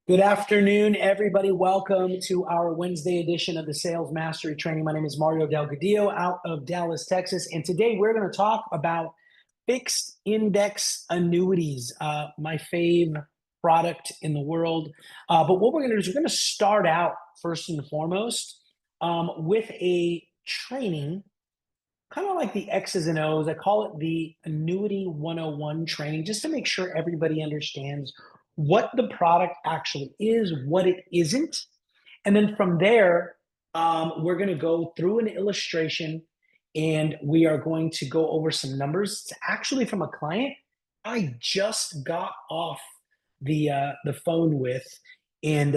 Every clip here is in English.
Good afternoon, everybody. Welcome to our Wednesday edition of the Sales Mastery Training. My name is Mario Delgadillo out of Dallas, Texas. And today we're going to talk about fixed index annuities, my fave product in the world. But what we're going to do is we're going to start out first and foremost with a training, kind of like the X's and O's. I call it the Annuity 101 training, just to make sure everybody understands what the product actually is, what it isn't. And then from there, we're going to go through an illustration and we are going to go over some numbers. It's actually from a client I just got off the phone with. And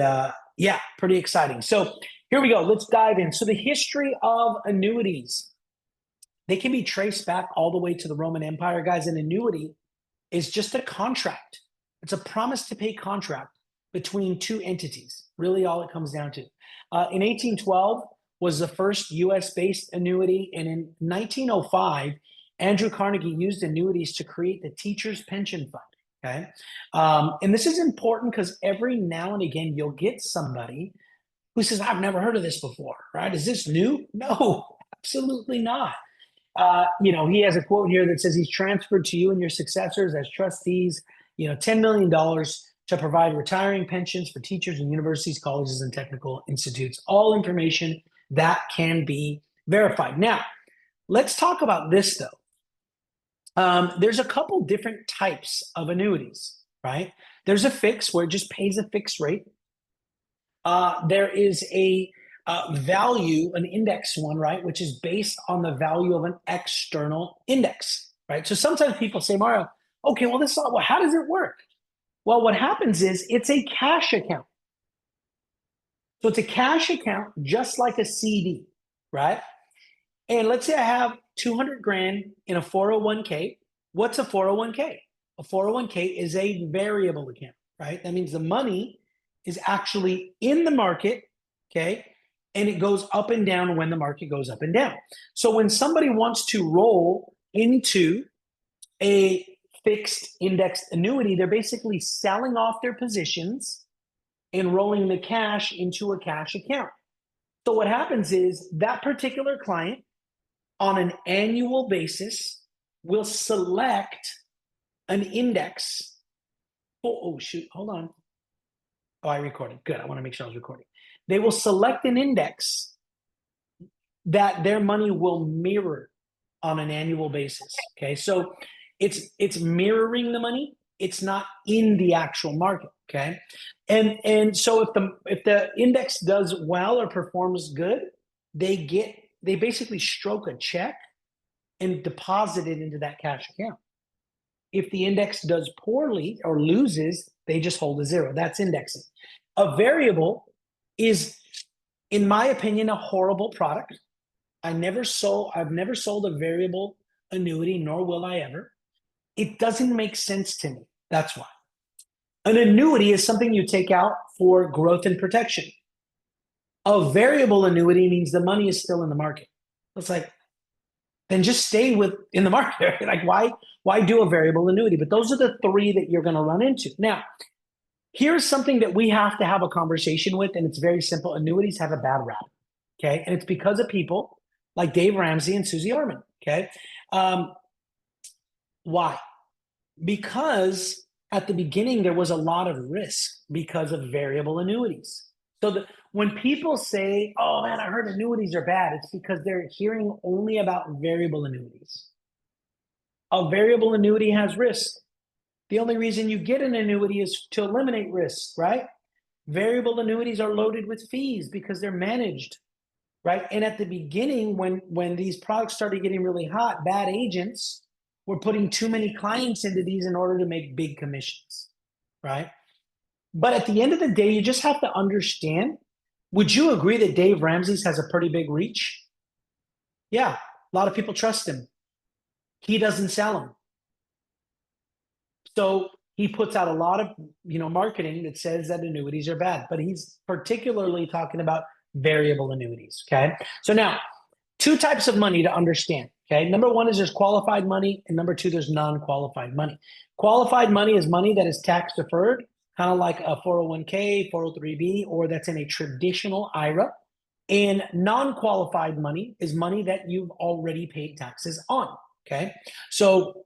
yeah, pretty exciting. So here we go. Let's dive in. So the history of annuities, they can be traced back all the way to the Roman Empire. Guys, an annuity is just a contract. It's a promise to pay contract between two entities, really all it comes down to. In 1812 was the first US-based annuity, and in 1905, Andrew Carnegie used annuities to create the Teachers Pension Fund, okay? And this is important because every now and again, you'll get somebody who says, I've never heard of this before, right? Is this new? No, absolutely not. He has a quote here that says he's transferred to you and your successors as trustees, $10 million to provide retiring pensions for teachers in universities, colleges, and technical institutes. All information that can be verified. Now, let's talk about this, though. There's a couple different types of annuities, right? There's a fix where it just pays a fixed rate. There is a value, an index one, right, which is based on the value of an external index, right? So sometimes people say, Mario, okay, well, how does it work? Well, what happens is it's a cash account. So it's a cash account, just like a CD, right? And let's say I have 200 grand in a 401k. What's a 401k? A 401k is a variable account, right? That means the money is actually in the market, okay? And it goes up and down when the market goes up and down. So when somebody wants to roll into a fixed indexed annuity, they're basically selling off their positions and rolling the cash into a cash account. So what happens is that particular client on an annual basis will select an index. Oh, shoot, hold on. Oh, I recorded. Good. I want to make sure I was recording. They will select an index that their money will mirror on an annual basis. Okay. So it's mirroring the money. It's not in the actual market. Okay. And so if the index does well or performs good, they basically stroke a check and deposit it into that cash account. If the index does poorly or loses, they just hold a zero. That's indexing. A variable is, in my opinion, a horrible product. I've never sold a variable annuity, nor will I ever. It doesn't make sense to me. That's why. An annuity is something you take out for growth and protection. A variable annuity means the money is still in the market. It's like, then just stay in the market. Like, why do a variable annuity? But those are the three that you're going to run into. Now, here's something that we have to have a conversation with, and it's very simple. Annuities have a bad rap, okay? And it's because of people like Dave Ramsey and Susie Orman, okay? Why? Because at the beginning, there was a lot of risk because of variable annuities. So when people say, oh man, I heard annuities are bad, it's because they're hearing only about variable annuities. A variable annuity has risk. The only reason you get an annuity is to eliminate risk, right? Variable annuities are loaded with fees because they're managed, right? And at the beginning, when these products started getting really hot, bad agents were putting too many clients into these in order to make big commissions, right? But at the end of the day, you just have to understand, would you agree that Dave Ramsey's has a pretty big reach? Yeah, a lot of people trust him. He doesn't sell them. So he puts out a lot of marketing that says that annuities are bad, but he's particularly talking about variable annuities, okay? So now, two types of money to understand, okay? Number one is there's qualified money, and number two, there's non-qualified money. Qualified money is money that is tax deferred, kind of like a 401k, 403b, or that's in a traditional IRA. And non-qualified money is money that you've already paid taxes on. Okay. So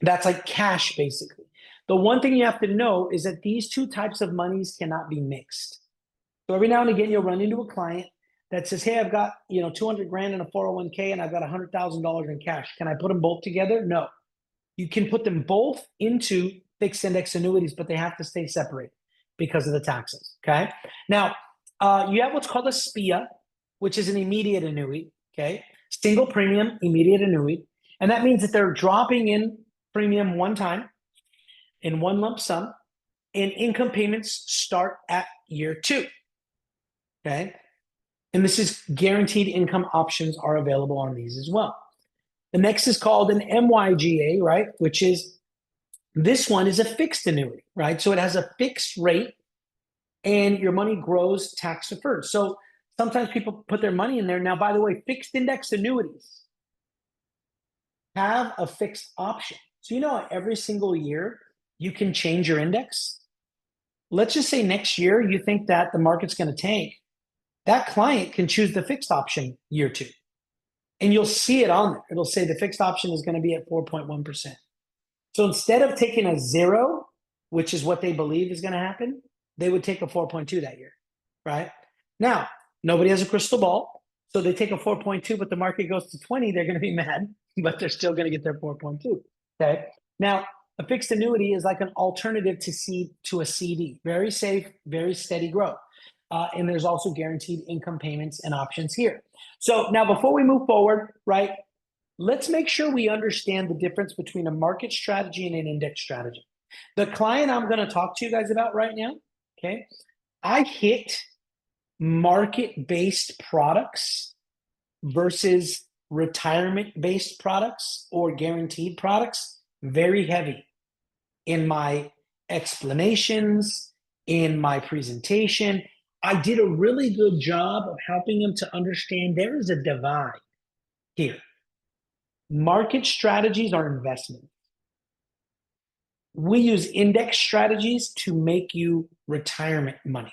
that's like cash, basically. The one thing you have to know is that these two types of monies cannot be mixed. So every now and again, you'll run into a client that says, hey, I've got 200 grand in a 401k and I've got $100,000 in cash. Can I put them both together? No. You can put them both into fixed index annuities, but they have to stay separate because of the taxes. Okay. Now, you have what's called a SPIA, which is an immediate annuity. Okay. Single premium immediate annuity. And that means that they're dropping in premium one time in one lump sum, and income payments start at year 2. Okay. And this is guaranteed income options are available on these as well. The next is called an MYGA, right? Which is, this one is a fixed annuity, right? So it has a fixed rate and your money grows tax deferred. So sometimes people put their money in there. Now, by the way, fixed index annuities have a fixed option. So every single year you can change your index. Let's just say next year you think that the market's going to tank. That client can choose the fixed option year 2. And you'll see it on there. It'll say the fixed option is going to be at 4.1%. So instead of taking a 0, which is what they believe is going to happen, they would take a 4.2 that year, right? Now, nobody has a crystal ball. So they take a 4.2, but the market goes to 20, they're going to be mad, but they're still going to get their 4.2. Okay. Now, a fixed annuity is like an alternative to a CD. Very safe, very steady growth. And there's also guaranteed income payments and options here. So now before we move forward, right, let's make sure we understand the difference between a market strategy and an index strategy. The client I'm going to talk to you guys about right now, okay, I hit market-based products versus retirement-based products or guaranteed products very heavy in my explanations, in my presentation. I did a really good job of helping them to understand there is a divide here. Market strategies are investments. We use index strategies to make you retirement money,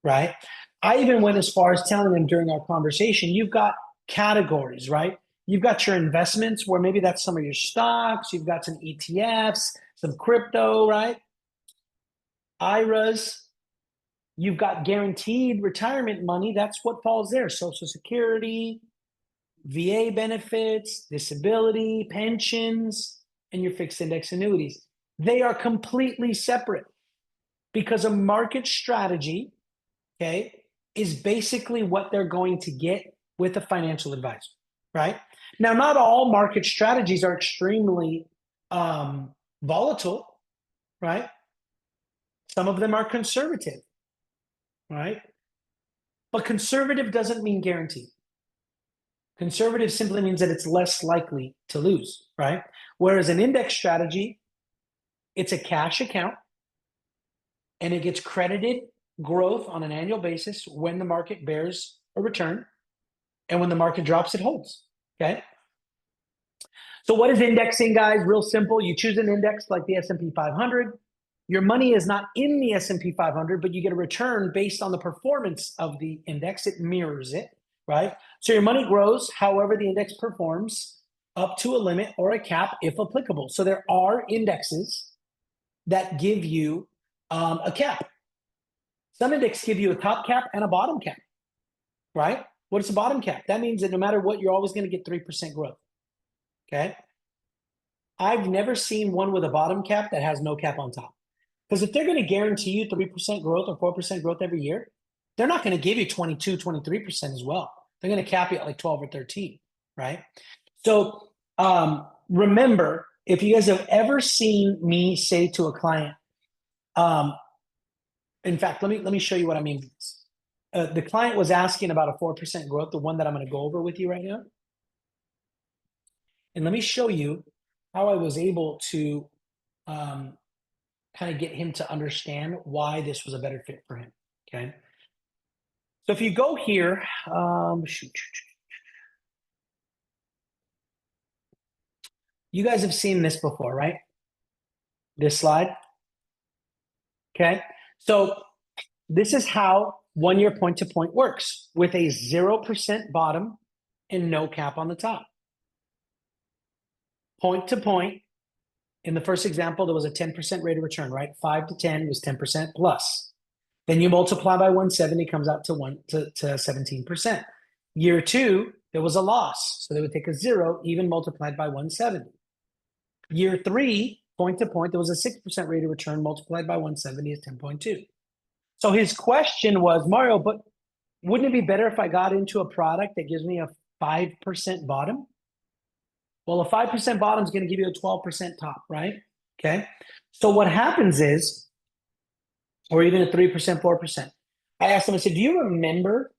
right? I even went as far as telling them during our conversation, you've got categories, right? You've got your investments where maybe that's some of your stocks. You've got some ETFs, some crypto, right? IRAs. You've got guaranteed retirement money. That's what falls there. Social Security, VA benefits, disability, pensions, and your fixed index annuities. They are completely separate because a market strategy, okay, is basically what they're going to get with a financial advisor, right? Now, not all market strategies are extremely volatile, right? Some of them are conservative, right? But conservative doesn't mean guaranteed. Conservative simply means that it's less likely to lose, right? Whereas an index strategy, it's a cash account and it gets credited growth on an annual basis when the market bears a return, and when the market drops, it holds, okay? So what is indexing, guys? Real simple. You choose an index like the S&P 500. Your money is not in the S&P 500, but you get a return based on the performance of the index. It mirrors it, right? So your money grows however the index performs up to a limit or a cap if applicable. So there are indexes that give you a cap. Some index give you a top cap and a bottom cap, right? What is a bottom cap? That means that no matter what, you're always going to get 3% growth, okay? I've never seen one with a bottom cap that has no cap on top. Because if they're going to guarantee you 3% growth or 4% growth every year, they're not going to give you 22, 23% as well. They're going to cap you at like 12 or 13, right? So remember, if you guys have ever seen me say to a client, in fact, let me show you what I mean. The client was asking about a 4% growth, the one that I'm going to go over with you right now. And let me show you how I was able to kind of get him to understand why this was a better fit for him, okay? So if you go here, you guys have seen this before, right? This slide, Okay. So this is how 1 year point to point works with a 0% bottom and no cap on the top. Point to point, in the first example, there was a 10% rate of return, right? 5 to 10 was 10% plus. Then you multiply by 170, comes out to 17%. Year 2, there was a loss. So they would take a 0, even multiplied by 170. Year 3, point to point, there was a 6% rate of return multiplied by 170 is 10.2. So his question was, Mario, but wouldn't it be better if I got into a product that gives me a 5% bottom? Well, a 5% bottom is going to give you a 12% top, right? Okay. So what happens is, or even a 3%, 4%. I asked him, I said, do you remember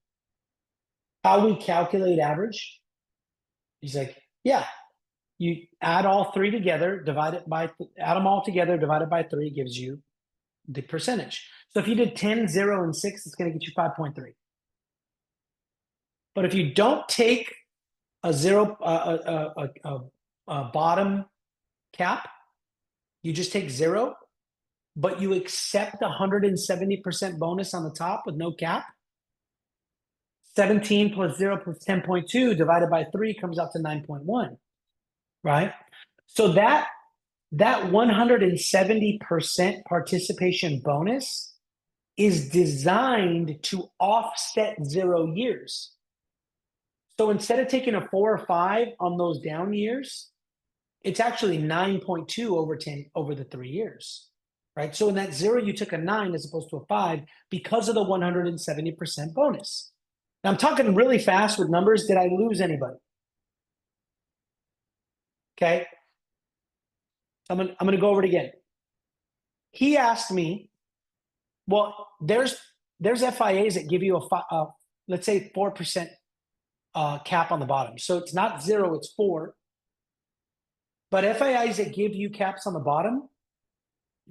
how we calculate average? He's like, yeah. You add all three together, add them all together, divided by 3 gives you the percentage. So if you did 10, 0, and 6, it's going to get you 5.3. But if you don't take a bottom cap, you just take 0, but you accept 170% bonus on the top with no cap. 17 plus 0 plus 10.2 divided by 3 comes out to 9.1, right? So that 170% participation bonus is designed to offset 0 years. So instead of taking a 4 or 5 on those down years, it's actually 9.2 over 10 over the 3 years, right? So in that 0, you took a 9 as opposed to a 5 because of the 170% bonus. Now I'm talking really fast with numbers. Did I lose anybody? Okay. I'm gonna go over it again. He asked me, well, there's FIAs that give you a let's say 4% cap on the bottom. So it's not 0, it's 4. But FIAs that give you caps on the bottom,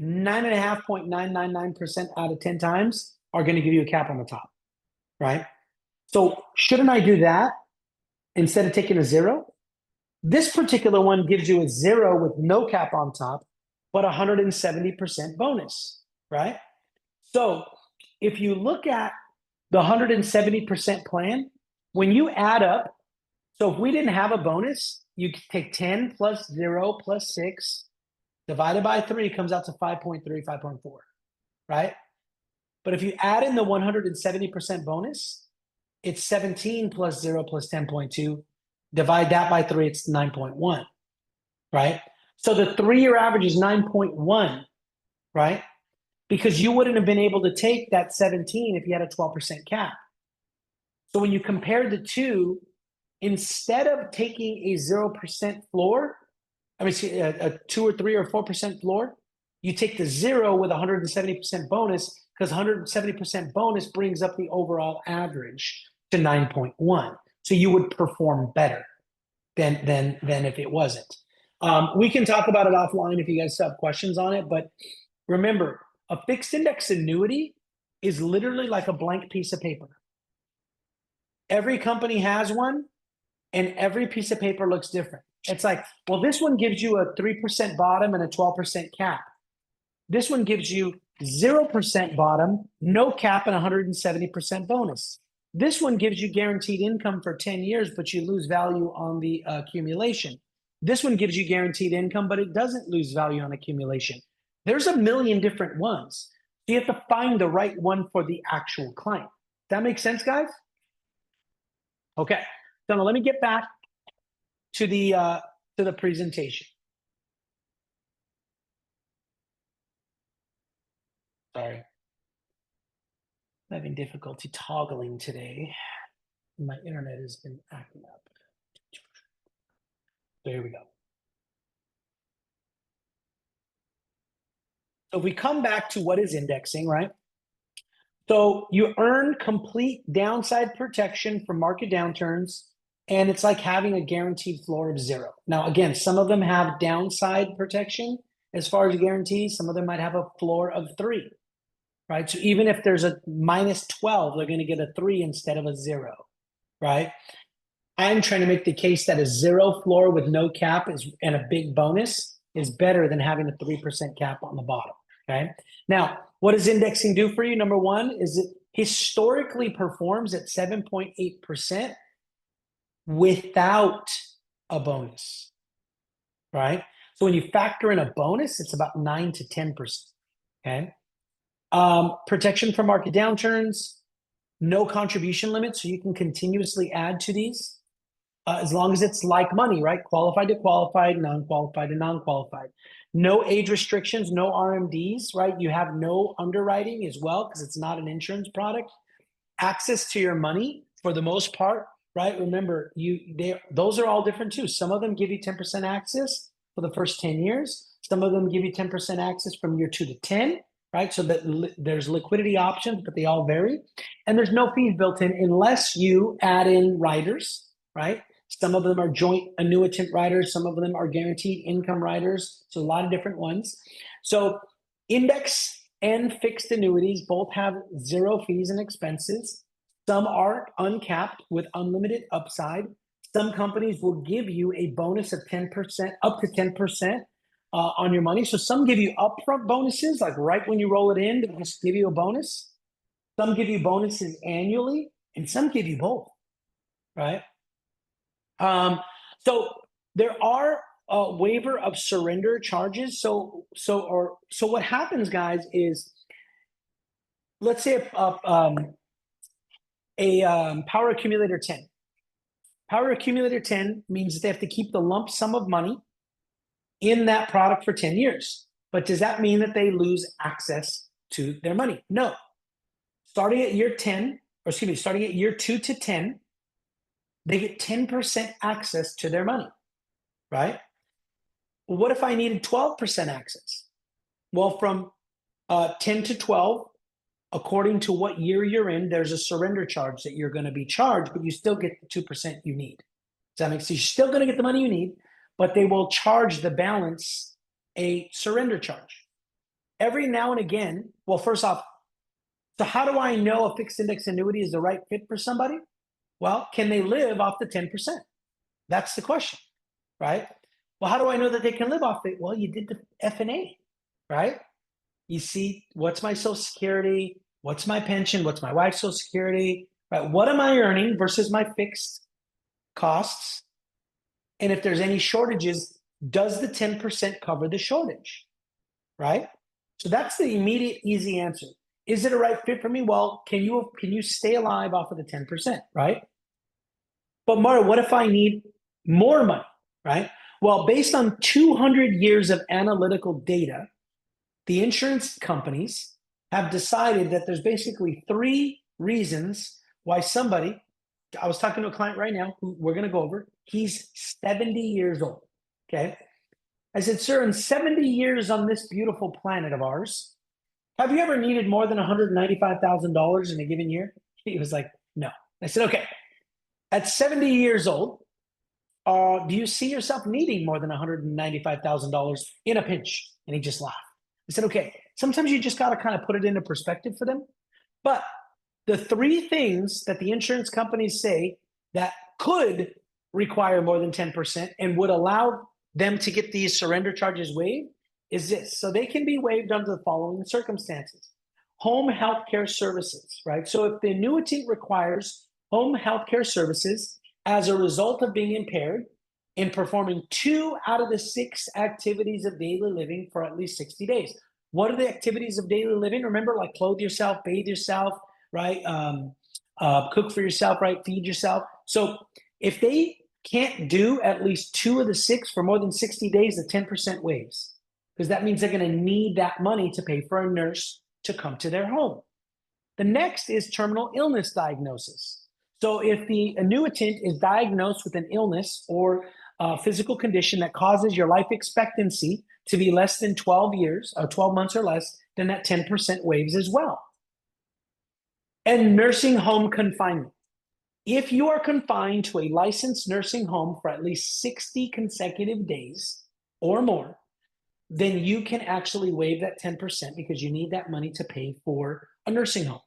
9.5.999% out of 10 times are going to give you a cap on the top, right? So shouldn't I do that instead of taking a 0? This particular one gives you a 0 with no cap on top, but 170% bonus, right? So if you look at the 170% plan, when you add up, so if we didn't have a bonus, you could take 10 plus 0 plus 6 divided by 3 comes out to 5.3, 5.4, right? But if you add in the 170% bonus, it's 17 plus 0 plus 10.2. Divide that by 3, it's 9.1, right? So the 3-year average is 9.1, right? Because you wouldn't have been able to take that 17 if you had a 12% cap. So when you compare the two, instead of taking a 0% floor, a 2 or 3 or 4% floor, you take the 0 with 170% bonus, because 170% bonus brings up the overall average to 9.1. So you would perform better than if it wasn't. We can talk about it offline if you guys have questions on it, but remember, a fixed index annuity is literally like a blank piece of paper. Every company has one, and every piece of paper looks different. It's like, well, this one gives you a 3% bottom and a 12% cap. This one gives you 0% bottom, no cap, and 170% bonus. This one gives you guaranteed income for 10 years, but you lose value on the accumulation. This one gives you guaranteed income, but it doesn't lose value on accumulation. There's a million different ones. You have to find the right one for the actual client. That makes sense, guys? Okay. So now let me get back to the presentation. Sorry. I'm having difficulty toggling today. My internet has been acting up. So here we go. So if we come back to what is indexing, right? So you earn complete downside protection from market downturns, and it's like having a guaranteed floor of 0. Now, again, some of them have downside protection as far as guarantees. Some of them might have a floor of 3, right? So even if there's a minus 12, they're going to get a 3 instead of a 0, right? I'm trying to make the case that a 0 floor with no cap and a big bonus is better than having a 3% cap on the bottom. Okay. Now, what does indexing do for you? Number one is it historically performs at 7.8% without a bonus, right? So when you factor in a bonus, it's about 9 to 10%. Okay. Protection from market downturns, no contribution limit, so you can continuously add to these. As long as it's like money, right? Qualified to qualified, non-qualified to non-qualified. No age restrictions, no RMDs, right? You have no underwriting as well because it's not an insurance product. Access to your money for the most part, right? Remember, those are all different too. Some of them give you 10% access for the first 10 years. Some of them give you 10% access from year 2 to 10, right? So that there's liquidity options, but they all vary. And there's no fees built in unless you add in riders, right? Some of them are joint annuitant riders. Some of them are guaranteed income riders. So a lot of different ones. So index and fixed annuities both have zero fees and expenses. Some are uncapped with unlimited upside. Some companies will give you a bonus of 10%, up to 10% on your money. So some give you upfront bonuses, like right when you roll it in, they'll just give you a bonus. Some give you bonuses annually, and some give you both, right? So there are a waiver of surrender charges. So what happens, guys, is let's say a power accumulator 10. Power accumulator 10 means that they have to keep the lump sum of money in that product for 10 years. But does that mean that they lose access to their money? No. Starting at year 10, or excuse me, starting at year 2 to 10, they get 10% access to their money, right? Well, what if I needed 12% access? Well, from 10 to 12, according to what year you're in, there's a surrender charge that you're going to be charged, but you still get the 2% you need. Does that make sense? You're still going to get the money you need, but they will charge the balance a surrender charge. Every now and again, well, first off, so how do I know a fixed index annuity is the right fit for somebody? Well, can they live off the 10%? That's the question, right? Well, how do I know that they can live off it? Well, you did the FNA, right? You see, what's my Social Security? What's my pension? What's my wife's Social Security? Right? What am I earning versus my fixed costs? And if there's any shortages, does the 10% cover the shortage? Right? So that's the immediate, easy answer. Is it a right fit for me? Well, can you stay alive off of the 10%? Right? But Mario, what if I need more money? Right? Well, based on 200 years of analytical data, the insurance companies have decided that there's basically 3 reasons why somebody, I was talking to a client right now who we're going to go over, he's 70 years old. Okay. I said, sir, in 70 years on this beautiful planet of ours, have you ever needed more than $195,000 in a given year? He was like, no. I said, okay, at 70 years old, do you see yourself needing more than $195,000 in a pinch? And he just laughed. I said, okay, sometimes you just got to kind of put it into perspective for them. But the 3 things that the insurance companies say that could require more than 10% and would allow them to get these surrender charges waived is this. So they can be waived under the following circumstances. Home health care services, right? So if the annuitant requires home health care services as a result of being impaired in performing 2 out of the 6 activities of daily living for at least 60 days. What are the activities of daily living? Remember, like clothe yourself, bathe yourself, right? Cook for yourself, right? Feed yourself. So if they can't do at least 2 of the 6 for more than 60 days, the 10% waives, because that means they're going to need that money to pay for a nurse to come to their home. The next is terminal illness diagnosis. So if the annuitant is diagnosed with an illness or a physical condition that causes your life expectancy to be less than 12 years, or 12 months or less, then that 10% waives as well. And nursing home confinement. If you are confined to a licensed nursing home for at least 60 consecutive days or more, then you can actually waive that 10% because you need that money to pay for a nursing home.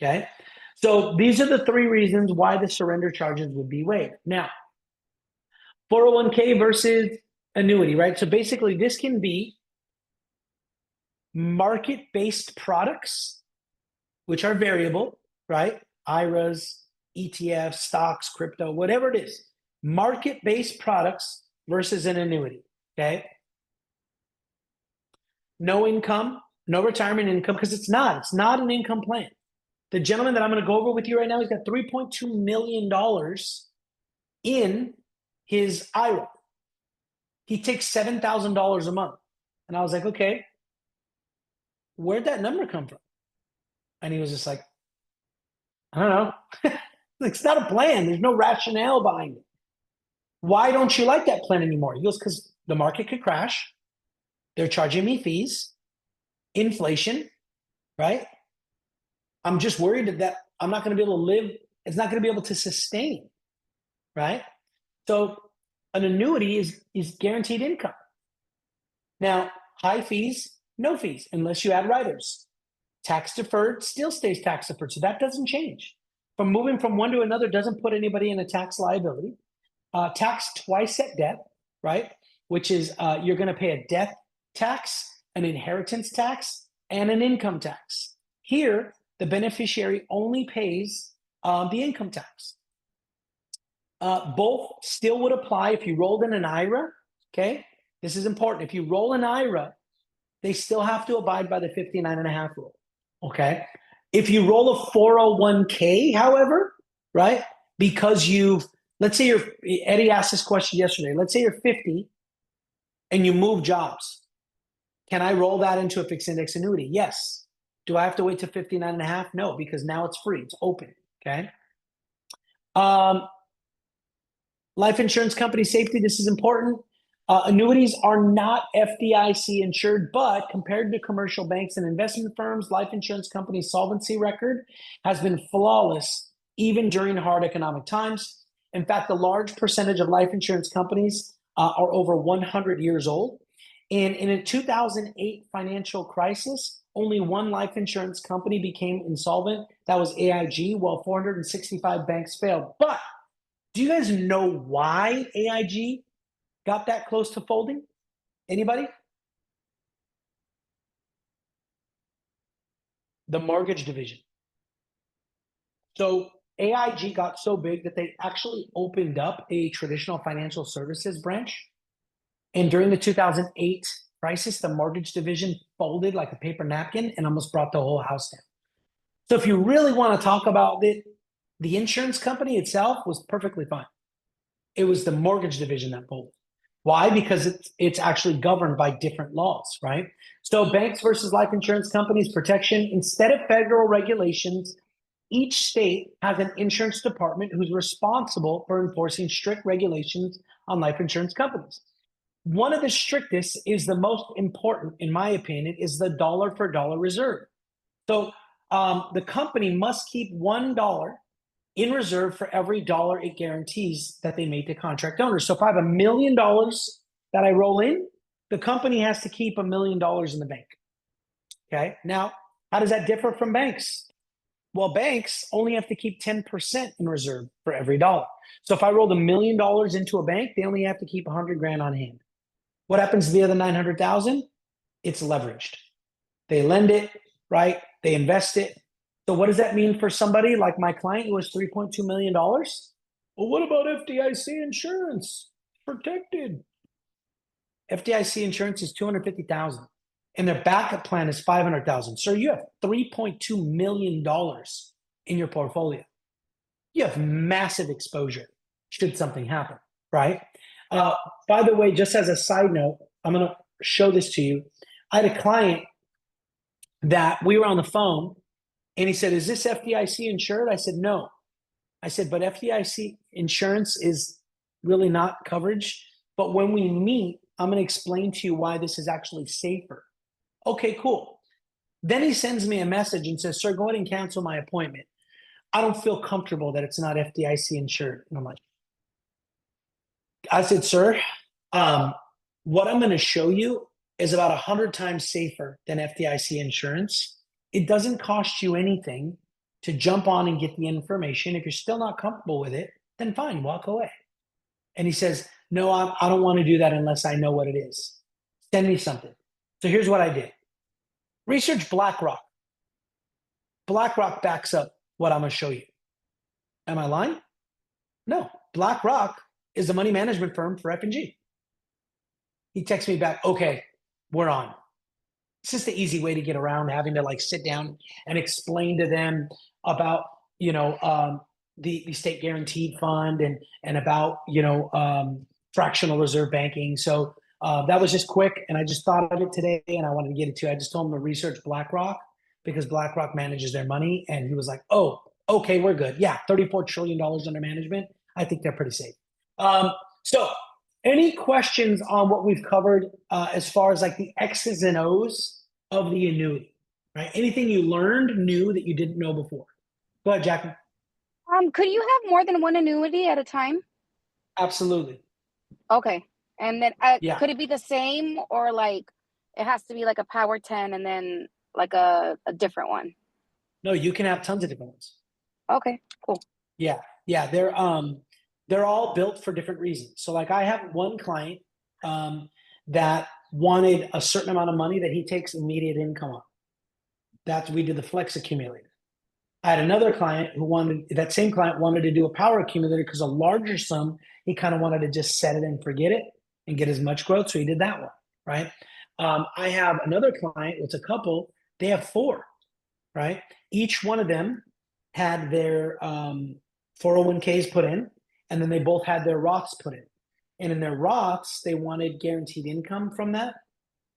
Okay. So these are the 3 reasons why the surrender charges would be waived. Now, 401k versus annuity, right? So basically this can be market-based products, which are variable, right? IRAs, ETFs, stocks, crypto, whatever it is. Market-based products versus an annuity, okay? No income, no retirement income, because it's not an income plan. The gentleman that I'm going to go over with you right now, he's got $3.2 million in his IRA. He takes $7,000 a month. And I was like, okay, where'd that number come from? And he was just like, I don't know. It's not a plan. There's no rationale behind it. Why don't you like that plan anymore? He goes, because the market could crash. They're charging me fees, inflation, right? I'm just worried that I'm not going to be able to live. It's not going to be able to sustain, right? So an annuity is guaranteed income. Now, high fees, no fees, unless you add riders. Tax deferred still stays tax deferred, so that doesn't change. From moving from one to another doesn't put anybody in a tax liability. Tax twice at death, right? Which is you're going to pay a death tax, an inheritance tax, and an income tax. Here, the beneficiary only pays the income tax. Both still would apply if you rolled in an IRA, okay? This is important. If you roll an IRA, they still have to abide by the 59.5 rule, okay? If you roll a 401k, however, right, because let's say Eddie asked this question yesterday. Let's say you're 50 and you move jobs. Can I roll that into a fixed index annuity? Yes. Do I have to wait to 59.5? No, because now it's free. It's open, okay? Life insurance company safety, this is important. Annuities are not FDIC insured, but compared to commercial banks and investment firms, life insurance companies' solvency record has been flawless even during hard economic times. In fact, a large percentage of life insurance companies are over 100 years old. And in a 2008 financial crisis, only one life insurance company became insolvent. That was AIG, while 465 banks failed. But do you guys know why AIG got that close to folding? Anybody? The mortgage division. So AIG got so big that they actually opened up a traditional financial services branch. And during the 2008 crisis, the mortgage division folded like a paper napkin and almost brought the whole house down. So if you really want to talk about it, the insurance company itself was perfectly fine. It was the mortgage division that folded. Why? Because it's actually governed by different laws, right? So banks versus life insurance companies protection, instead of federal regulations, each state has an insurance department who's responsible for enforcing strict regulations on life insurance companies. One of the strictest is the most important, in my opinion, is the dollar for dollar reserve. So the company must keep $1 in reserve for every dollar it guarantees that they made to contract owners. So if I have $1 million that I roll in, the company has to keep $1 million in the bank. Okay. Now, how does that differ from banks? Well, banks only have to keep 10% in reserve for every dollar. So if I rolled $1 million into a bank, they only have to keep 100 grand on hand. What happens to the other 900,000? It's leveraged. They lend it, right? They invest it. So what does that mean for somebody like my client who has $3.2 million? Well, what about FDIC insurance? Protected. FDIC insurance is $250,000 and their backup plan is $500,000. So you have $3.2 million in your portfolio. You have massive exposure should something happen, right? By the way, just as a side note, I'm going to show this to you. I had a client that we were on the phone and he said, is this FDIC insured? I said, no. I said, but FDIC insurance is really not coverage. But when we meet, I'm going to explain to you why this is actually safer. Okay, cool. Then he sends me a message and says, sir, go ahead and cancel my appointment. I don't feel comfortable that it's not FDIC insured. And I'm like, I said, sir, what I'm going to show you is about 100 times safer than FDIC insurance. It doesn't cost you anything to jump on and get the information. If you're still not comfortable with it, then fine, walk away. And he says, no, I don't want to do that unless I know what it is. Send me something. So here's what I did. Research BlackRock. BlackRock backs up what I'm going to show you. Am I lying? No. BlackRock is the money management firm for F&G. He texts me back, okay, we're on. It's just the easy way to get around having to like sit down and explain to them about, the state guaranteed fund and about, fractional reserve banking. So that was just quick. And I just thought of it today and I wanted to get it to you. I just told him to research BlackRock because BlackRock manages their money. And he was like, oh, okay, we're good. Yeah, $34 trillion under management. I think they're pretty safe. So any questions on what we've covered as far as like the X's and O's of the annuity, right? Anything you learned new that you didn't know before? Go ahead, Jackie. Could you have more than one annuity at a time? Absolutely. Okay. And then Yeah. could it be the same, or like it has to be like a Power 10 and then like a different one? No, you can have tons of different ones. Okay, cool. Yeah. Yeah. They're all built for different reasons. So like I have one client that wanted a certain amount of money that he takes immediate income on. We did the flex accumulator. I had another client that same client wanted to do a power accumulator because a larger sum, he kind of wanted to just set it and forget it and get as much growth. So he did that one, right? I have another client, it's a couple, they have four, right? Each one of them had their 401ks put in, and then they both had their Roths put in. And in their Roths, they wanted guaranteed income from that,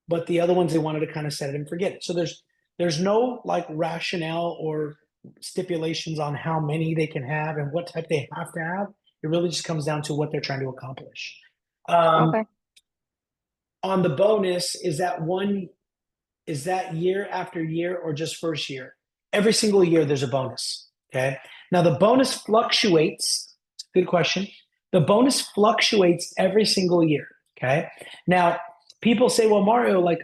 but the other ones, they wanted to kind of set it and forget it. So there's no like rationale or stipulations on how many they can have and what type they have to have. It really just comes down to what they're trying to accomplish. Okay. On the bonus, is that year after year or just first year? Every single year there's a bonus. Okay. Now the bonus fluctuates. Good question. The bonus fluctuates every single year. Okay. Now people say, well, Mario, like,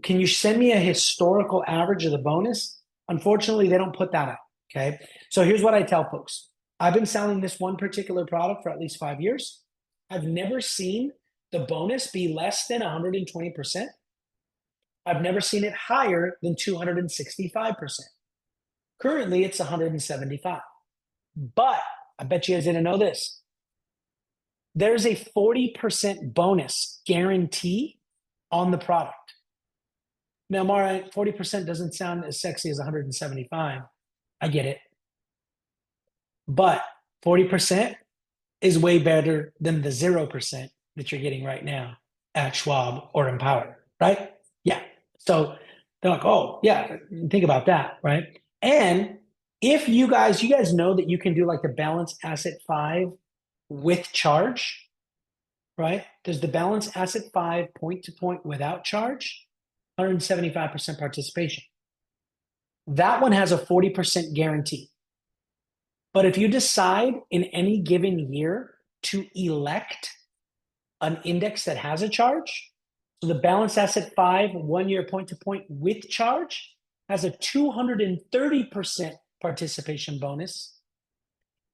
can you send me a historical average of the bonus? Unfortunately, they don't put that out. Okay. So here's what I tell folks. I've been selling this one particular product for at least 5 years. I've never seen the bonus be less than 120%. I've never seen it higher than 265%. Currently, it's 175. But I bet you guys didn't know this. There's a 40% bonus guarantee on the product. Now, Mara, 40% doesn't sound as sexy as 175. I get it. But 40% is way better than the 0% that you're getting right now at Schwab or Empower, right? Yeah. So they're like, oh, yeah, think about that, right? And if you guys know that you can do like the balance asset 5 with charge, right? There's the balance asset 5 point to point without charge. 175% participation. That one has a 40% guarantee. But if you decide in any given year to elect an index that has a charge, so the balance asset 5 1 year point to point with charge has a 230% participation bonus,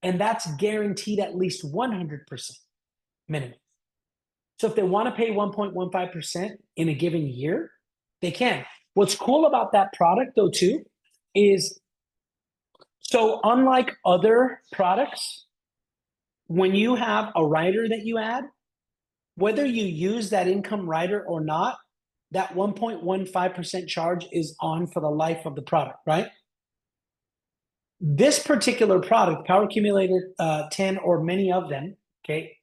and that's guaranteed at least 100% minimum. So if they want to pay 1.15% in a given year, they can. What's cool about that product, though, too, is so unlike other products, when you have a rider that you add, whether you use that income rider or not, that 1.15% charge is on for the life of the product, right? This particular product, Power Accumulator 10 or many of them, okay,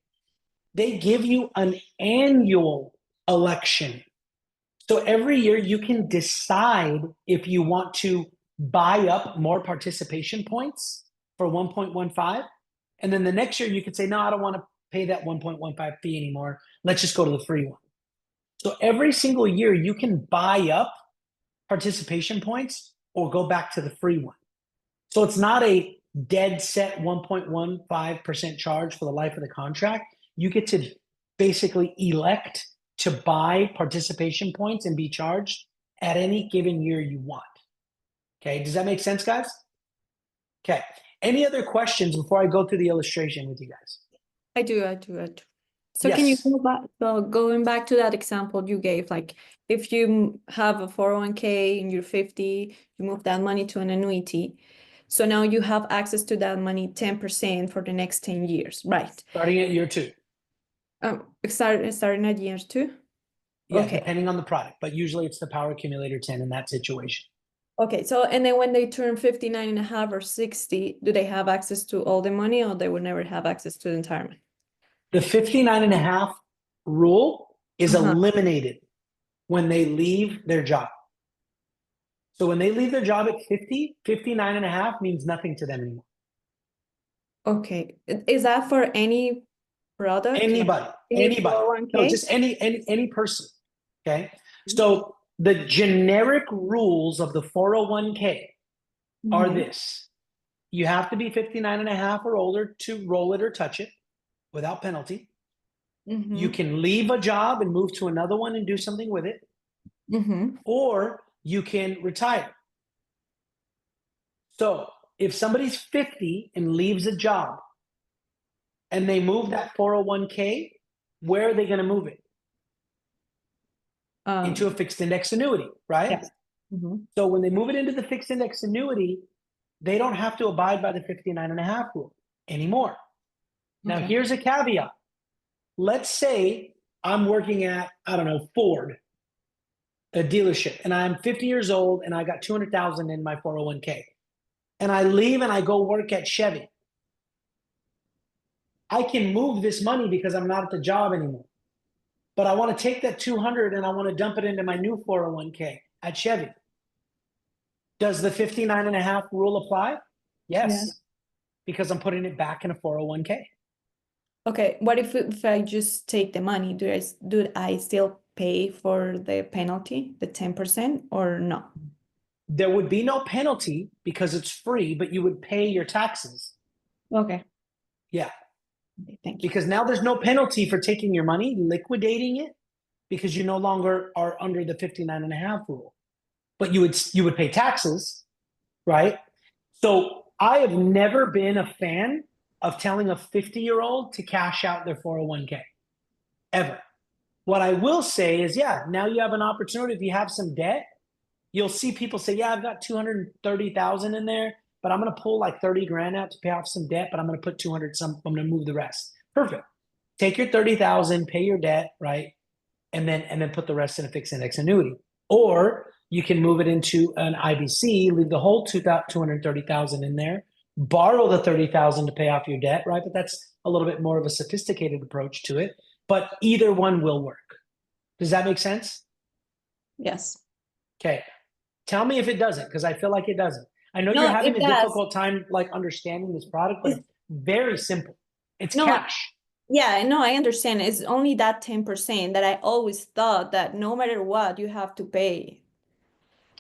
they give you an annual election. So every year you can decide if you want to buy up more participation points for 1.15. And then the next year you could say, no, I don't want to pay that 1.15 fee anymore. Let's just go to the free one. So every single year you can buy up participation points or go back to the free one. So it's not a dead set 1.15% charge for the life of the contract. You get to basically elect to buy participation points and be charged at any given year you want. Okay, does that make sense, guys? Okay, any other questions before I go through the illustration with you guys? I do. So can you Yes. go back, so going back to that example you gave, like if you have a 401k and you're 50, you move that money to an annuity. So now you have access to that money 10% for the next 10 years, right? Starting at year 2. Starting at year 2? Yeah, Okay. depending on the product, but usually it's the Power Accumulator 10 in that situation. Okay, so and then when they turn 59 and a half or 60, do they have access to all the money or they would never have access to the entire money? The 59 and a half rule is eliminated when they leave their job. So when they leave their job at 50, 59 and a half means nothing to them anymore. Okay, is that for any product? Anybody, Any anybody. 401k? No, just any person. Okay. So the generic rules of the 401k are this. You have to be 59 and a half or older to roll it or touch it without penalty. You can leave a job and move to another one and do something with it, or you can retire. So if somebody's 50 and leaves a job and they move that 401k, where are they going to move it? Into a fixed index annuity, right? Yes. So when they move it into the fixed index annuity, they don't have to abide by the 59 and a half rule anymore. Now, here's a caveat. Let's say I'm working at, I don't know, Ford, a dealership, and I'm 50 years old and I got 200,000 in my 401k. And I leave and I go work at Chevy. I can move this money because I'm not at the job anymore. But I want to take that 200 and I want to dump it into my new 401k at Chevy. Does the 59 and a half rule apply? Yes. Because I'm putting it back in a 401k. Okay, what if I just take the money? Do I still pay for the penalty, the 10%, or no? There would be no penalty because it's free, but you would pay your taxes. Okay. Yeah. Okay, thank you. Because now there's no penalty for taking your money, liquidating it, because you no longer are under the 59 and a half rule. But you would pay taxes, right? So I have never been a fan of telling a 50-year-old to cash out their 401k, ever. What I will say is, yeah, now you have an opportunity. If you have some debt, you'll see people say, yeah, I've got 230,000 in there, but I'm going to pull like 30 grand out to pay off some debt, but I'm going to put 200 some, I'm going to move the rest. Perfect. Take your 30,000, pay your debt, right? And then put the rest in a fixed index annuity. Or you can move it into an IBC, leave the whole 230,000 in there, borrow the 30,000 to pay off your debt, right? But that's a little bit more of a sophisticated approach to it. But either one will work. Does that make sense? Yes. Okay. Tell me if it doesn't, because I feel like it doesn't. I know No, you're having it a does. difficult time like understanding this product, but it's very simple. It's cash. Yeah, no, I understand. It's only that 10% that I always thought that no matter what, you have to pay.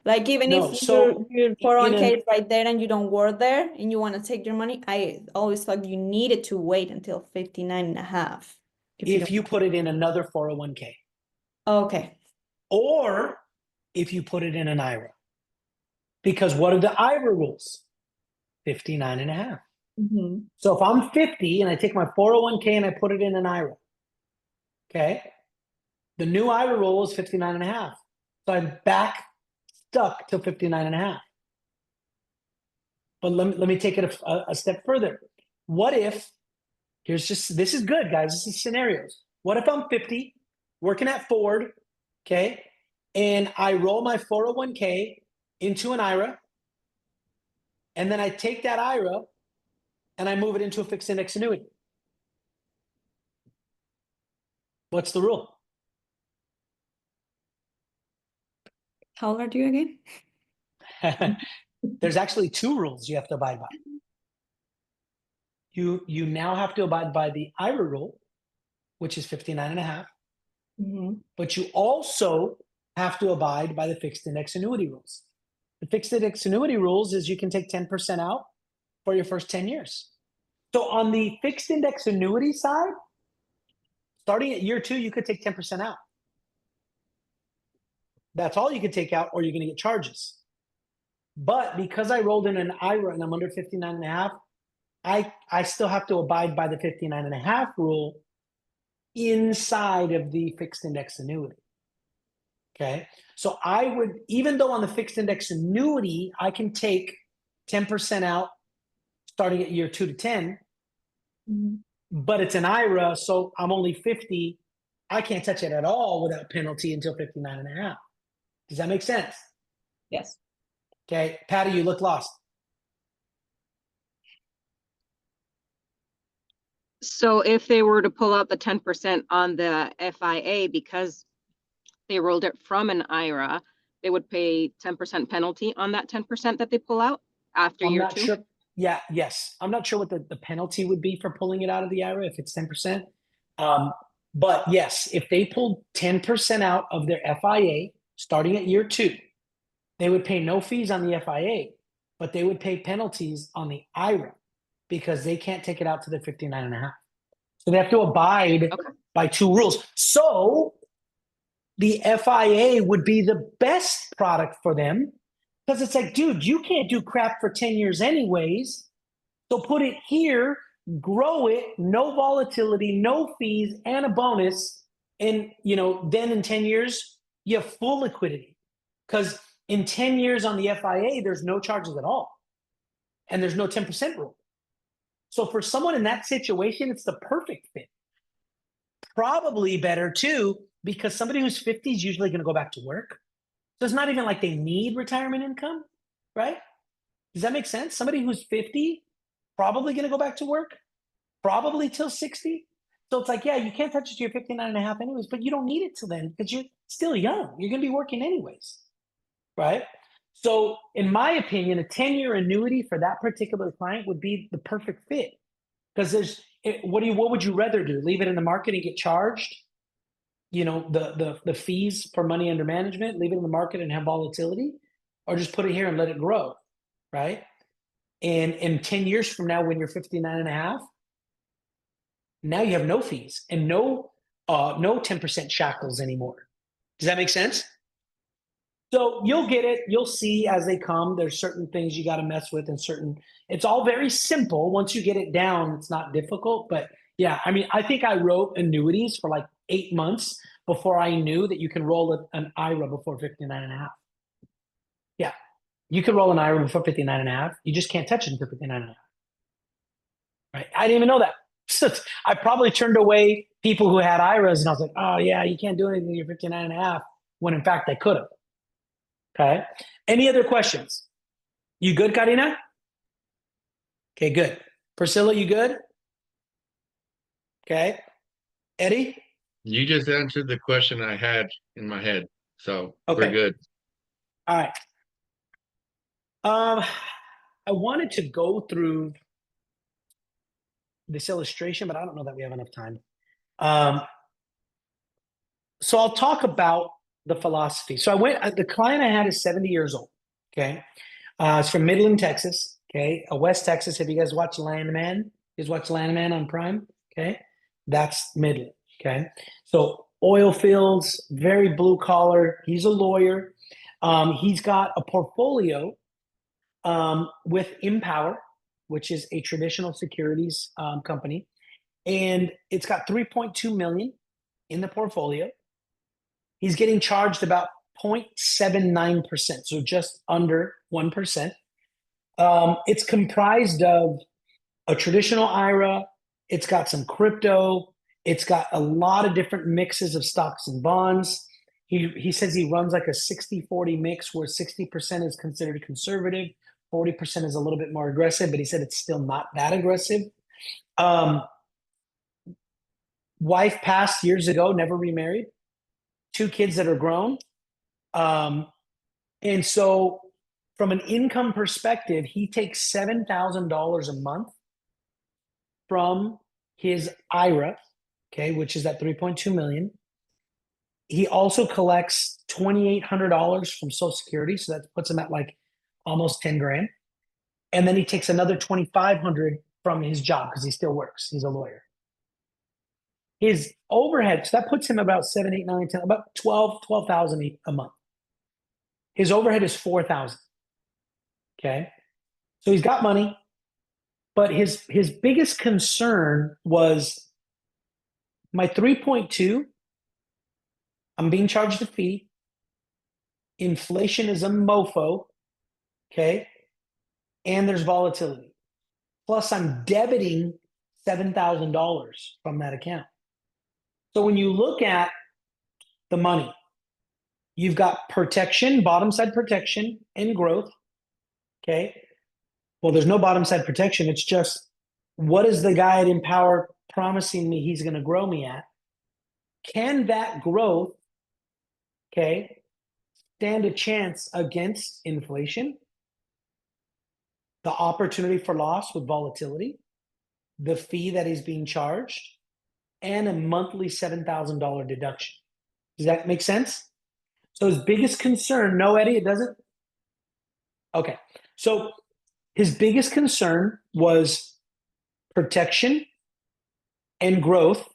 Like even No, if so your 401k is right there and you don't work there and you want to take your money, I always thought you needed to wait until 59 and a half. if you put it in another 401k, Okay. or if you put it in an IRA. Because what are the IRA rules? 59 and a half. So if I'm 50 and I take my 401k and I put it in an IRA, okay, the new IRA rule is 59 and a half. So I'm back stuck to 59 and a half. But let me take it a step further. What if, this is good, guys. This is scenarios. What if I'm 50, working at Ford, okay, and I roll my 401k into an IRA, and then I take that IRA and I move it into a fixed index annuity? What's the rule? How old are you again? There's actually two rules you have to abide by. You now have to abide by the IRA rule, which is 59 and a half. But you also have to abide by the fixed index annuity rules. The fixed index annuity rules is you can take 10% out for your first 10 years. So on the fixed index annuity side, starting at year 2, you could take 10% out. That's all you could take out, or you're going to get charges. But because I rolled in an IRA and I'm under 59 and a half, I still have to abide by the 59 and a half rule inside of the fixed index annuity. Okay. So I would, even though on the fixed index annuity, I can take 10% out starting at year 2 to 10, Mhm. but it's an IRA, so I'm only 50. I can't touch it at all without penalty until 59 and a half. Does that make sense? Yes. Okay. Patty, you look lost. So if they were to pull out the 10% on the FIA because they rolled it from an IRA, they would pay 10% penalty on that 10% that they pull out after I'm year not 2? sure. Yeah, yes. I'm not sure what the penalty would be for pulling it out of the IRA if it's 10%. But yes, if they pulled 10% out of their FIA starting at year 2, they would pay no fees on the FIA, but they would pay penalties on the IRA because they can't take it out to the 59 and a half. So they have to abide by 2 rules. So the FIA would be the best product for them because it's like, dude, you can't do crap for 10 years anyways. So put it here, grow it, no volatility, no fees, and a bonus. And, then in 10 years, you have full liquidity. Because in 10 years on the FIA, there's no charges at all. And there's no 10% rule. So for someone in that situation, it's the perfect fit. Probably better too, because somebody who's 50 is usually going to go back to work. So it's not even like they need retirement income, right? Does that make sense? Somebody who's 50, probably going to go back to work, probably till 60. So it's like, yeah, you can't touch it to your 59 and a half anyways, but you don't need it till then because you're still young. You're going to be working anyways, right? So in my opinion, a 10-year annuity for that particular client would be the perfect fit because what would you rather do? Leave it in the market and get charged? The fees for money under management, leave it in the market and have volatility, or just put it here and let it grow, right? And in 10 years from now, when you're 59 and a half, now you have no fees and no 10% shackles anymore. Does that make sense? So you'll get it. You'll see as they come. There's certain things you got to mess with and it's all very simple. Once you get it down, it's not difficult. But yeah, I mean, I think I wrote annuities for like 8 months before I knew that you can roll an IRA before 59 and a half. Yeah, you can roll an IRA before 59 and a half. You just can't touch it until 59 and a half. Right? I didn't even know that. So I probably turned away people who had IRAs and I was like, oh yeah, you can't do anything when you're 59 and a half, when in fact I could have. Okay. Any other questions? You good, Karina? Okay, good. Priscilla, you good? Okay. Eddie? You just answered the question I had in my head, so Okay. we're good. All right. I wanted to go through this illustration, but I don't know that we have enough time. So I'll talk about the philosophy. So the client I had is 70 years old. Okay. It's from Midland, Texas. Okay. West Texas. Have you guys watched Landman? You guys watch Landman on Prime? Okay. That's Midland. Okay. So oil fields, very blue collar. He's a lawyer. He's got a portfolio with Empower, which is a traditional securities company. And it's got 3.2 million in the portfolio. He's getting charged about 0.79%, so just under 1%. It's comprised of a traditional IRA. It's got some crypto. It's got a lot of different mixes of stocks and bonds. He says he runs like a 60-40 mix where 60% is considered conservative, 40% is a little bit more aggressive, but he said it's still not that aggressive. Wife passed years ago, never remarried. 2 kids that are grown. And so from an income perspective, he takes $7,000 a month from his IRA, okay, which is that 3.2 million. He also collects $2,800 from Social Security. So that puts him at like almost 10 grand. And then he takes another 2,500 from his job because he still works. He's a lawyer. His overhead, so that puts him about 7, 8, 9, 10, about 12,000 a month. His overhead is 4,000. Okay. So he's got money, but his biggest concern was My 3.2, I'm being charged a fee. Inflation is a mofo, okay? And there's volatility. Plus, I'm debiting $7,000 from that account. So when you look at the money, you've got protection, bottom side protection, and growth, okay? Well, there's no bottom side protection. It's just, what is the guy at Empower promising me he's going to grow me at? Can that growth, okay, stand a chance against inflation, the opportunity for loss with volatility, the fee that is being charged, and a monthly $7,000 deduction? Does that make sense? So his biggest concern, no, Eddie, it doesn't? Okay. So his biggest concern was protection and growth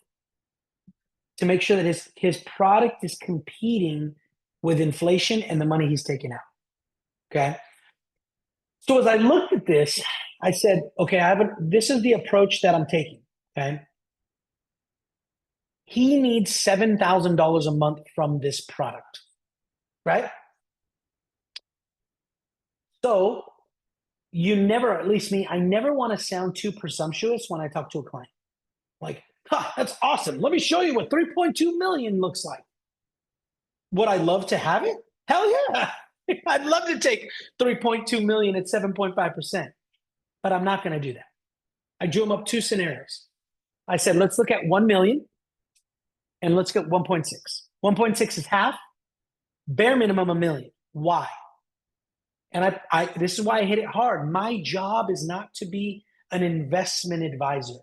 to make sure that his product is competing with inflation and the money he's taking out. Okay. So as I looked at this, I said, okay, this is the approach that I'm taking. Okay. He needs $7,000 a month from this product, right? So you never, at least me, I never want to sound too presumptuous when I talk to a client. Like, that's awesome. Let me show you what 3.2 million looks like. Would I love to have it? Hell yeah. I'd love to take 3.2 million at 7.5%, but I'm not going to do that. I drew them up two scenarios. I said, let's look at 1 million and let's get 1.6. 1.6 is half, bare minimum $1 million. Why? And this is why I hit it hard. My job is not to be an investment advisor.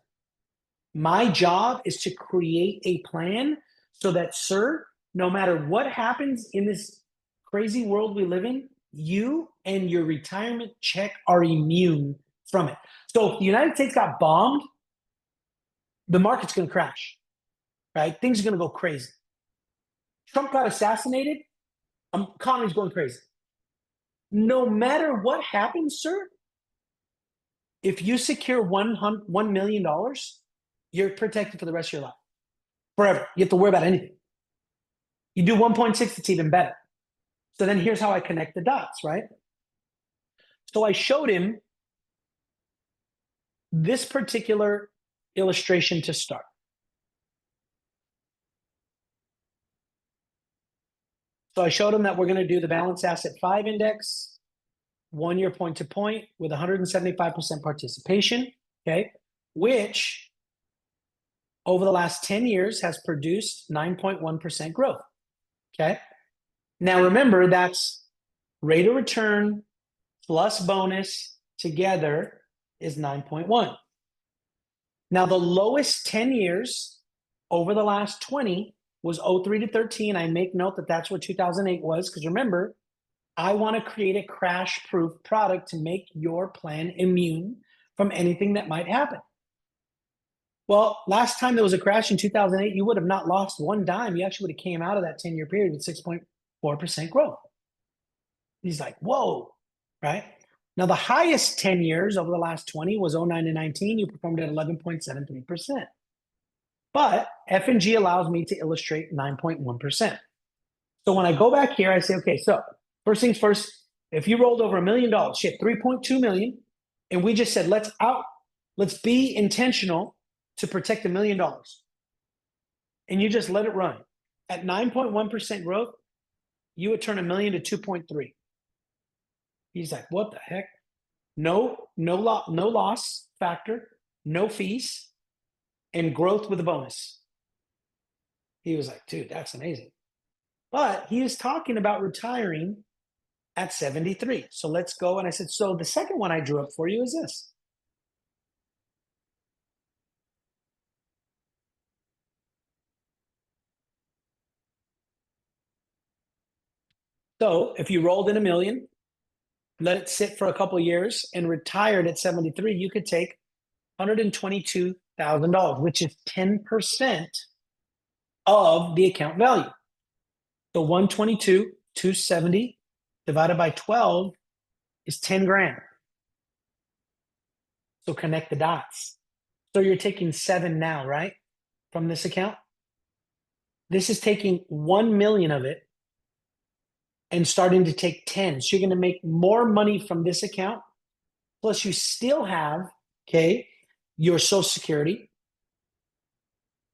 My job is to create a plan so that, sir, no matter what happens in this crazy world we live in, you and your retirement check are immune from it. So if the United States got bombed, the market's going to crash, right? Things are going to go crazy. Trump got assassinated, economy's going crazy. No matter what happens, sir, if you secure $1 million, you're protected for the rest of your life, forever. You have to worry about anything. You do 1.6, it's even better. So then here's how I connect the dots, right? So I showed him this particular illustration to start. So I showed him that we're going to do the Balanced Asset 5 Index, 1 year point to point with 175% participation, okay, which over the last 10 years has produced 9.1% growth, okay? Now remember, that's rate of return plus bonus together is 9.1. Now the lowest 10 years over the last 20 was 03 to 13. I make note that that's what 2008 was, because remember, I want to create a crash-proof product to make your plan immune from anything that might happen. Well, last time there was a crash in 2008, you would have not lost one dime. You actually would have came out of that 10-year period with 6.4% growth. He's like, whoa, right? Now, the highest 10 years over the last 20 was 09 to 19. You performed at 11.73%. But F&G allows me to illustrate 9.1%. So when I go back here, I say, okay, so first things first, if you rolled over $1 million, shit, 3.2 million, and we just said, let's be intentional to protect $1 million. And you just let it run. At 9.1% growth, you would turn $1 million to 2.3. He's like, what the heck? No loss factor, no fees, and growth with a bonus. He was like, dude, that's amazing. But he is talking about retiring at 73. So let's go. And I said, so the second one I drew up for you is this. So if you rolled in $1 million, let it sit for a couple of years, and retired at 73, you could take $122,000, which is 10% of the account value. So 122,270 divided by 12 is 10 grand. So connect the dots. So you're taking 7 now, right? from this account. This is taking 1 million of it and starting to take 10. So you're going to make more money from this account. Plus you still have, okay, your Social Security.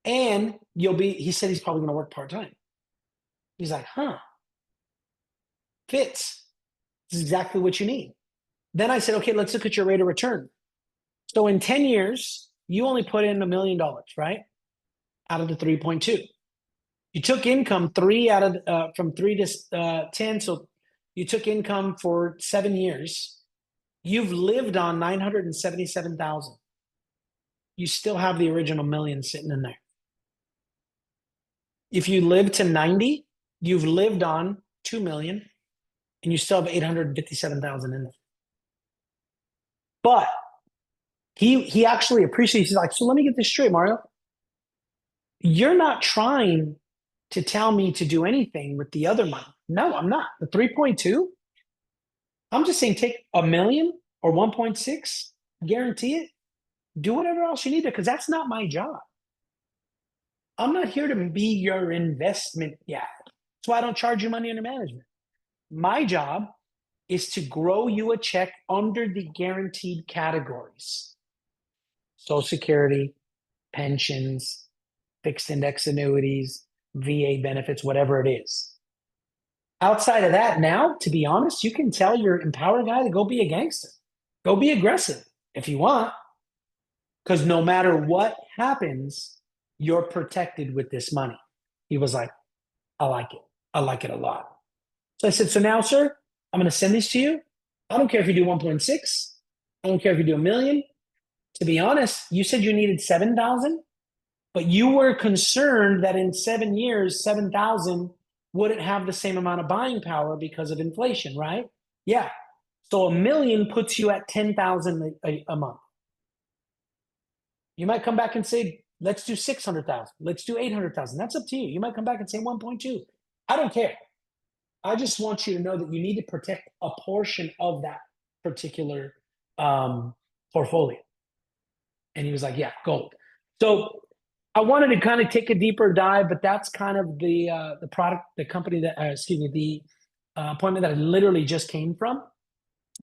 And he said he's probably going to work part-time. He's like, fits. This is exactly what you need. Then I said, okay, let's look at your rate of return. So in 10 years, you only put in $1 million, right? Out of the 3.2. You took income from 3 to 10. So you took income for 7 years. You've lived on 977,000. You still have the original million sitting in there. If you live to 90, you've lived on 2 million and you still have 857,000 in there. But he actually appreciates, he's like, so let me get this straight, Mario. You're not trying to tell me to do anything with the other money. No, I'm not. The 3.2, I'm just saying take $1 million or 1.6, guarantee it. Do whatever else you need to, because that's not my job. I'm not here to be your investment. Yeah. That's why I don't charge you money under management. My job is to grow you a check under the guaranteed categories. Social Security, pensions, fixed index annuities, VA benefits, whatever it is. Outside of that, now, to be honest, you can tell your Empower guy to go be a gangster. Go be aggressive if you want. Because no matter what happens, you're protected with this money. He was like, I like it. I like it a lot. So I said, so now, sir, I'm going to send these to you. I don't care if you do 1.6. I don't care if you do $1 million. To be honest, you said you needed 7,000, but you were concerned that in 7 years, 7,000 wouldn't have the same amount of buying power because of inflation, right? Yeah. So $1 million puts you at 10,000 a month. You might come back and say, let's do 600,000. Let's do 800,000. That's up to you. You might come back and say 1.2. I don't care. I just want you to know that you need to protect a portion of that particular portfolio. And he was like, yeah, gold. So I wanted to kind of take a deeper dive, but that's kind of the product, the company that, the appointment that I literally just came from.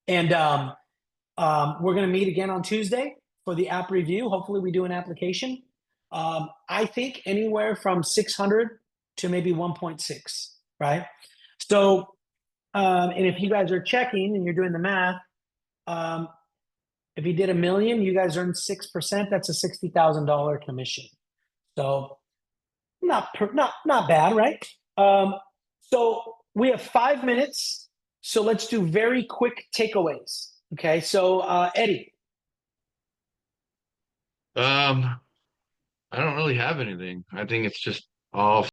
And we're going to meet again on Tuesday for the app review. Hopefully we do an application. I think anywhere from 600 to maybe 1.6, right? So, and if you guys are checking and you're doing the math, if you did $1 million, you guys earned 6%. That's a $60,000 commission. So not bad, right? So we have 5 minutes. So let's do very quick takeaways. Okay. So, Eddie. I don't really have anything. I think it's just all